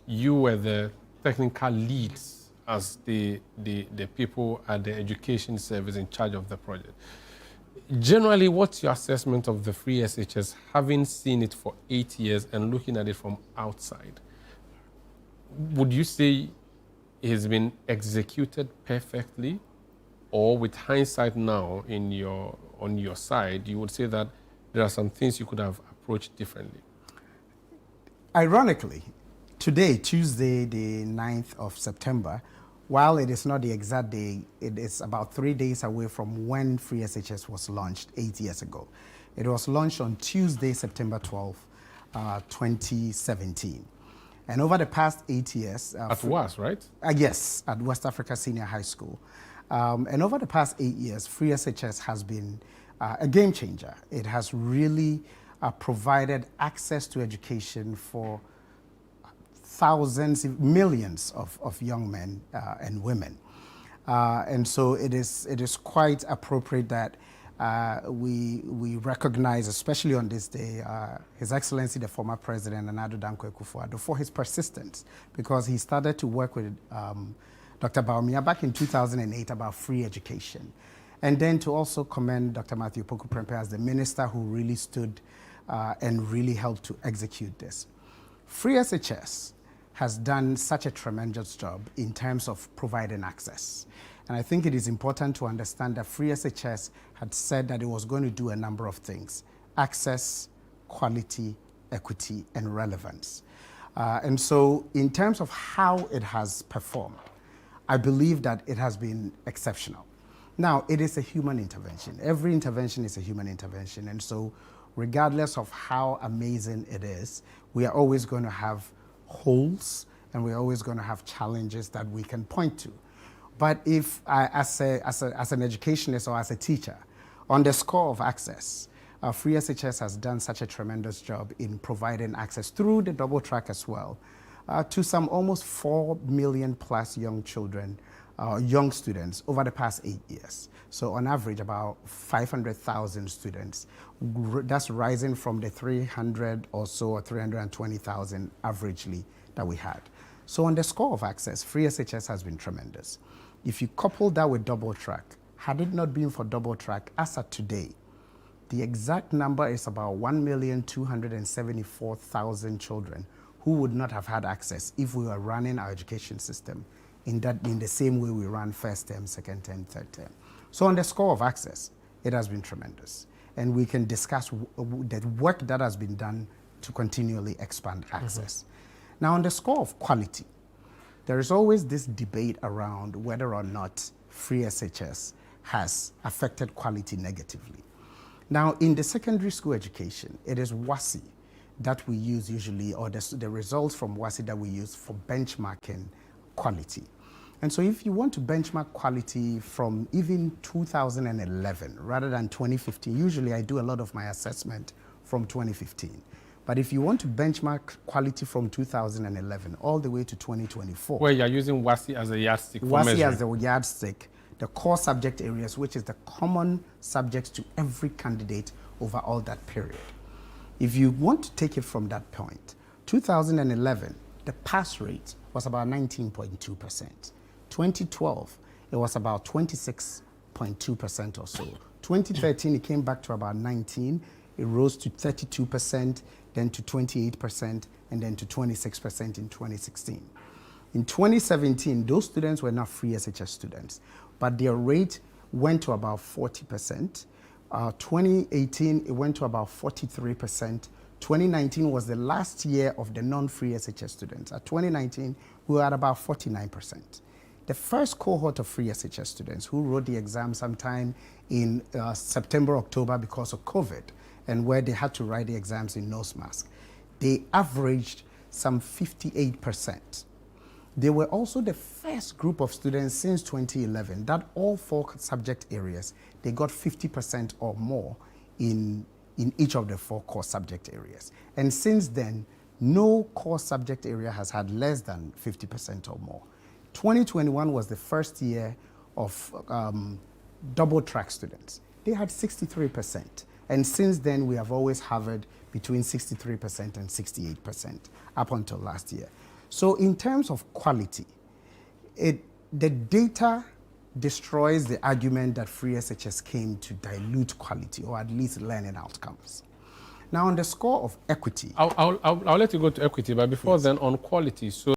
you were the technical leads as the people at the education service in charge of the project. Generally, what's your assessment of the free SHS, having seen it for 8 years and looking at it from outside? Would you say it has been executed perfectly, or with hindsight now on your side, you would say that there are some things you could have approached differently? Ironically, today, Tuesday, the 9th of September, while it is not the exact day, it is about 3 days away from when Free SHS was launched 8 years ago. It was launched on Tuesday, September 12th, 2017. And over the past 8 years... at WAS, right? Yes, at West Africa Senior High School. And over the past 8 years, Free SHS has been a game changer. It has really provided access to education for thousands, millions of young men and women. And so it is quite appropriate that we recognize, especially on this day, His Excellency the former President Addo for his persistence, because he started to work with Dr. Baumia back in 2008 about free education. And then to also commend Dr. Matthew Poku Prempeh as the minister who really stood and really helped to execute this. Free SHS has done such a tremendous job in terms of providing access. And I think it is important to understand that Free SHS had said that it was going to do a number of things: access, quality, equity, and relevance. And so in terms of how it has performed, I believe that it has been exceptional. Now, it is a human intervention. Every intervention is a human intervention. And so regardless of how amazing it is, we are always going to have holes, and we're always going to have challenges that we can point to. But if, as an educationist or as a teacher, on the score of access, Free SHS has done such a tremendous job in providing access through the double track as well to some almost 4 million plus young children, young students over the past 8 years. So on average, about 500,000 students. That's rising from the 300 or so, or 320,000 averagely that we had. So on the score of access, Free SHS has been tremendous. If you couple that with double track, had it not been for double track, as of today, the exact number is about 1,274,000 children who would not have had access if we were running our education system in the same way we ran first term, second term, third term. So on the score of access, it has been tremendous. And we can discuss the work that has been done to continually expand access. Now on the score of quality, there is always this debate around whether or not Free SHS has affected quality negatively. Now, in the secondary school education, it is WASI that we use usually, or the results from WASI that we use for benchmarking quality. And so if you want to benchmark quality from even 2011 rather than 2015, usually I do a lot of my assessment from 2015. But if you want to benchmark quality from 2011 all the way to 2024... Where you're using WASI as a yardstick for measuring. WASI as the yardstick, the core subject areas, which is the common subjects to every candidate over all that period. If you want to take it from that point, 2011, the pass rate was about 19.2%. 2012, it was about 26.2% or so. 2013, it came back to about 19. It rose to 32%, then to 28%, and then to 26% in 2016. In 2017, those students were not Free SHS students, but their rate went to about 40%. 2018, it went to about 43%. 2019 was the last year of the non-Free SHS students. At 2019, we were at about 49%. The first cohort of Free SHS students who wrote the exam sometime in September, October because of COVID, and where they had to write the exams in nose mask, they averaged some 58%. They were also the first group of students since 2011 that all 4 subject areas, they got 50% or more in each of the 4 core subject areas. And since then, no core subject area has had less than 50% or more. 2021 was the first year of double track students. They had 63%. And since then, we have always hovered between 63% and 68% up until last year. So in terms of quality, the data destroys the argument that free SHS came to dilute quality or at least learning outcomes. Now, on the score of equity, I'll let you go to equity, but before then, on quality. So